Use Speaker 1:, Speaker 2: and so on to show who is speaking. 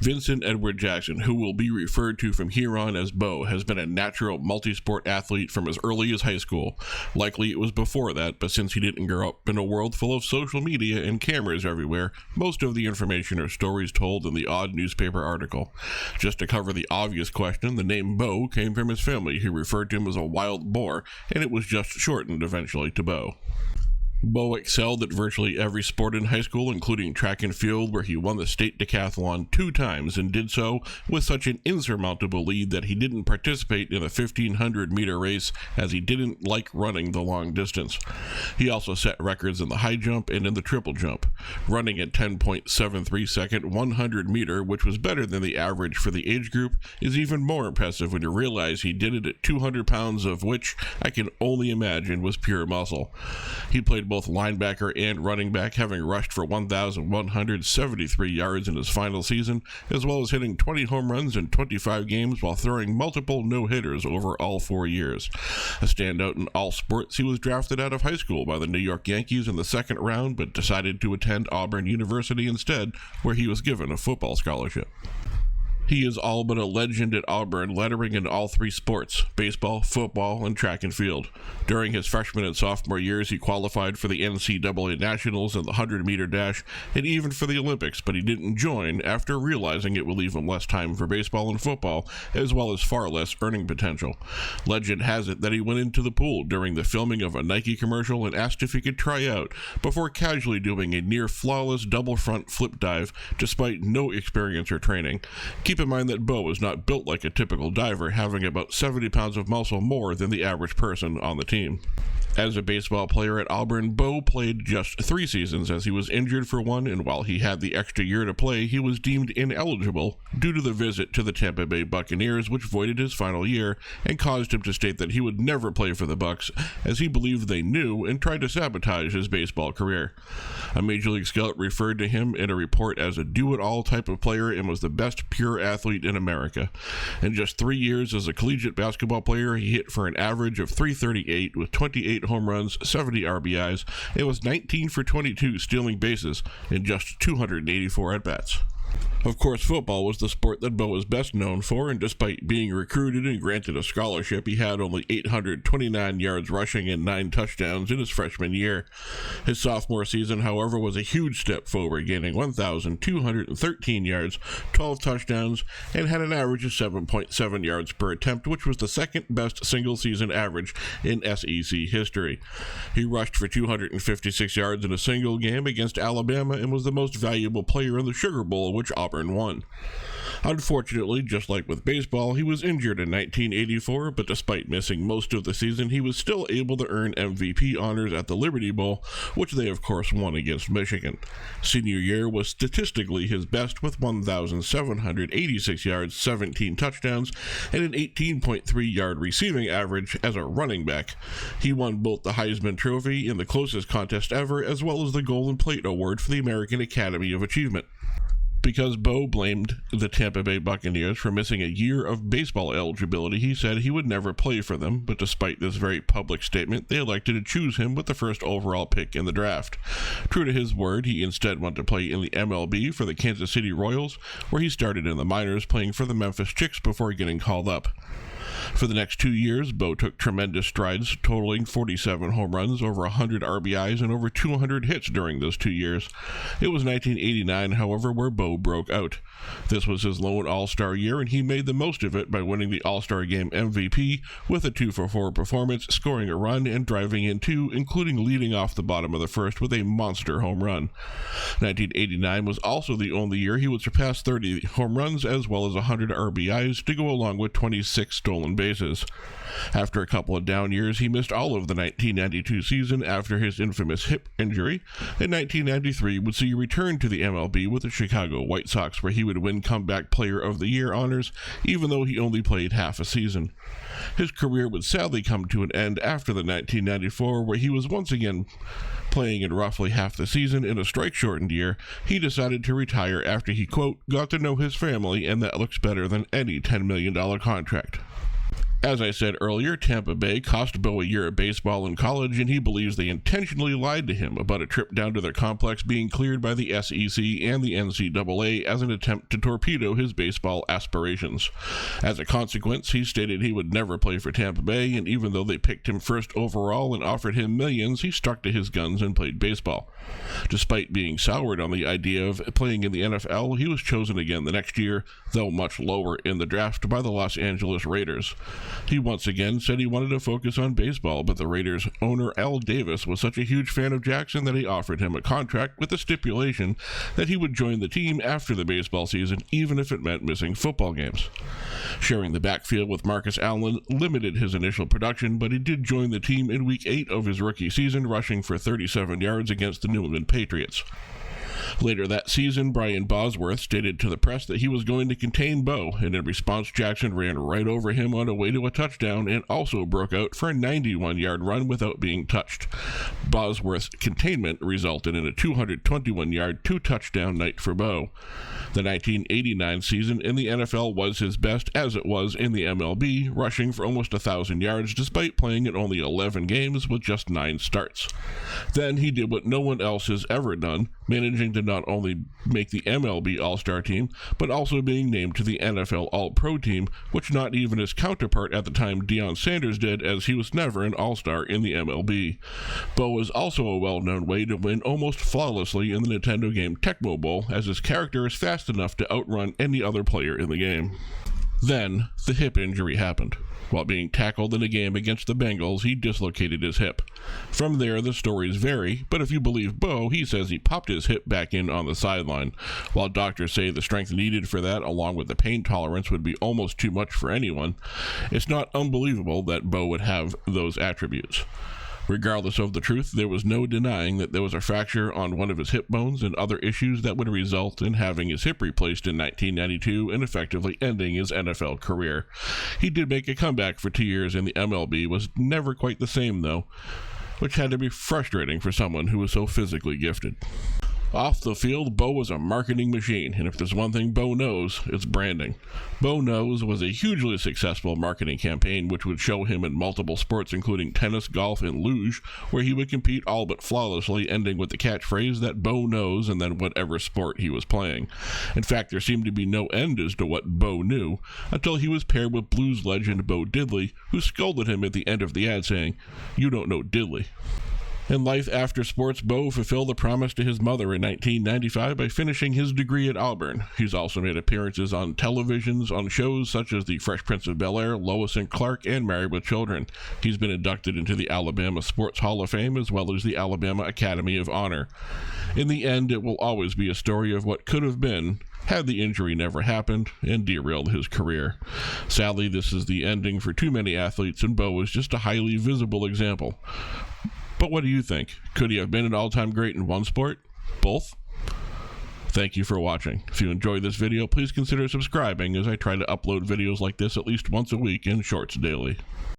Speaker 1: Vincent Edward Jackson, who will be referred to from here on as Bo, has been a natural multi-sport athlete from as early as high school. Likely it was before that, but since he didn't grow up in a world full of social media and cameras everywhere, most of the information are stories told in the odd newspaper article. Just to cover the obvious question, the name Bo came from his family, who referred to him as a wild boar, and it was just shortened eventually to Bo. Bo excelled at virtually every sport in high school, including track and field, where he won the state decathlon 2 times and did so with such an insurmountable lead that he didn't participate in a 1,500-meter race as he didn't like running the long distance. He also set records in the high jump and in the triple jump, running at 10.73 second 100-meter, which was better than the average for the age group, is even more impressive when you realize he did it at 200 pounds, of which I can only imagine was pure muscle. He played both linebacker and running back, having rushed for 1,173 yards in his final season, as well as hitting 20 home runs in 25 games while throwing multiple no-hitters over all 4 years. A standout in all sports, he was drafted out of high school by the New York Yankees in the second round, but decided to attend Auburn University instead, where he was given a football scholarship. He is all but a legend at Auburn, lettering in all 3 sports, baseball, football, and track and field. During his freshman and sophomore years, he qualified for the NCAA Nationals in the 100-meter dash, and even for the Olympics, but he didn't join after realizing it would leave him less time for baseball and football, as well as far less earning potential. Legend has it that he went into the pool during the filming of a Nike commercial and asked if he could try out, before casually doing a near-flawless double front flip dive, despite no experience or training. Keep in mind that Bo is not built like a typical diver, having about 70 pounds of muscle more than the average person on the team. As a baseball player at Auburn, Bo played just 3 seasons as he was injured for one, and while he had the extra year to play, he was deemed ineligible due to the visit to the Tampa Bay Buccaneers, which voided his final year and caused him to state that he would never play for the Bucs, as he believed they knew and tried to sabotage his baseball career. A Major League scout referred to him in a report as a do-it-all type of player and was the best pure athlete in America. In just 3 years as a collegiate basketball player, he hit for an average of .338 with 28 home runs, 70 RBIs, and was 19 for 22 stealing bases in just 284 at-bats. Of course, football was the sport that Bo is best known for, and despite being recruited and granted a scholarship, he had only 829 yards rushing and 9 touchdowns in his freshman year. His sophomore season, however, was a huge step forward, gaining 1,213 yards, 12 touchdowns, and had an average of 7.7 yards per attempt, which was the second best single-season average in SEC history. He rushed for 256 yards in a single game against Alabama and was the most valuable player in the Sugar Bowl, which Auburn won. Unfortunately, just like with baseball, he was injured in 1984, but despite missing most of the season, he was still able to earn MVP honors at the Liberty Bowl, which they of course won against Michigan. Senior year was statistically his best with 1,786 yards, 17 touchdowns, and an 18.3-yard receiving average as a running back. He won both the Heisman Trophy in the closest contest ever, as well as the Golden Plate Award for the American Academy of Achievement. Because Bo blamed the Tampa Bay Buccaneers for missing a year of baseball eligibility, he said he would never play for them, but despite this very public statement, they elected to choose him with the first overall pick in the draft. True to his word, he instead went to play in the MLB for the Kansas City Royals, where he started in the minors playing for the Memphis Chicks before getting called up. For the next 2 years, Bo took tremendous strides, totaling 47 home runs, over 100 RBIs, and over 200 hits during those 2 years. It was 1989, however, where Bo broke out. This was his lone All-Star year, and he made the most of it by winning the All-Star Game MVP with a 2-for-4 performance, scoring a run and driving in 2, including leading off the bottom of the first with a monster home run. 1989 was also the only year he would surpass 30 home runs as well as 100 RBIs to go along with 26 stolen bases. After a couple of down years, he missed all of the 1992 season after his infamous hip injury. In 1993 would see a return to the MLB with the Chicago White Sox, where he would win Comeback Player of the Year honors, even though he only played half a season. His career would sadly come to an end after the 1994, where he was once again playing in roughly half the season in a strike-shortened year. He decided to retire after he, quote, got to know his family, and that looks better than any $10 million contract. As I said earlier, Tampa Bay cost Bo a year of baseball in college, and he believes they intentionally lied to him about a trip down to their complex being cleared by the SEC and the NCAA as an attempt to torpedo his baseball aspirations. As a consequence, he stated he would never play for Tampa Bay, and even though they picked him first overall and offered him millions, he stuck to his guns and played baseball. Despite being soured on the idea of playing in the NFL, he was chosen again the next year, though much lower in the draft, by the Los Angeles Raiders. He once again said he wanted to focus on baseball, but the Raiders' owner Al Davis was such a huge fan of Jackson that he offered him a contract with the stipulation that he would join the team after the baseball season, even if it meant missing football games. Sharing the backfield with Marcus Allen limited his initial production, but he did join the team in Week 8 of his rookie season, rushing for 37 yards against the New England Patriots. Later that season, Brian Bosworth stated to the press that he was going to contain Bo, and in response, Jackson ran right over him on the way to a touchdown and also broke out for a 91-yard run without being touched. Bosworth's containment resulted in a 221-yard, two-touchdown night for Bo. The 1989 season in the NFL was his best, as it was in the MLB, rushing for almost 1,000 yards despite playing in only 11 games with just 9 starts. Then he did what no one else has ever done, managing to not only make the MLB All-Star team, but also being named to the NFL All-Pro team, which not even his counterpart at the time, Deion Sanders, did, as he was never an All-Star in the MLB. Bo was also a well-known way to win almost flawlessly in the Nintendo game Tecmo Bowl, as his character is fast enough to outrun any other player in the game. Then, the hip injury happened. While being tackled in a game against the Bengals, he dislocated his hip. From there, the stories vary, but if you believe Bo, he says he popped his hip back in on the sideline. While doctors say the strength needed for that, along with the pain tolerance, would be almost too much for anyone, it's not unbelievable that Bo would have those attributes. Regardless of the truth, there was no denying that there was a fracture on one of his hip bones and other issues that would result in having his hip replaced in 1992 and effectively ending his NFL career. He did make a comeback for 2 years in the MLB, was never quite the same though, which had to be frustrating for someone who was so physically gifted. Off the field, Bo was a marketing machine, and if there's one thing Bo knows, it's branding. Bo Knows was a hugely successful marketing campaign which would show him in multiple sports including tennis, golf, and luge, where he would compete all but flawlessly, ending with the catchphrase that Bo knows and then whatever sport he was playing. In fact, there seemed to be no end as to what Bo knew, until he was paired with blues legend Bo Diddley, who scolded him at the end of the ad saying, "You don't know Diddley." In life after sports, Bo fulfilled a promise to his mother in 1995 by finishing his degree at Auburn. He's also made appearances on televisions on shows such as The Fresh Prince of Bel-Air, Lois and Clark, and Married with Children. He's been inducted into the Alabama Sports Hall of Fame as well as the Alabama Academy of Honor. In the end, it will always be a story of what could have been had the injury never happened and derailed his career. Sadly, this is the ending for too many athletes, and Bo is just a highly visible example. But what do you think? Could he have been an all-time great in one sport? Both? Thank you for watching. If you enjoyed this video, please consider subscribing as I try to upload videos like this at least once a week in Shorts Daily.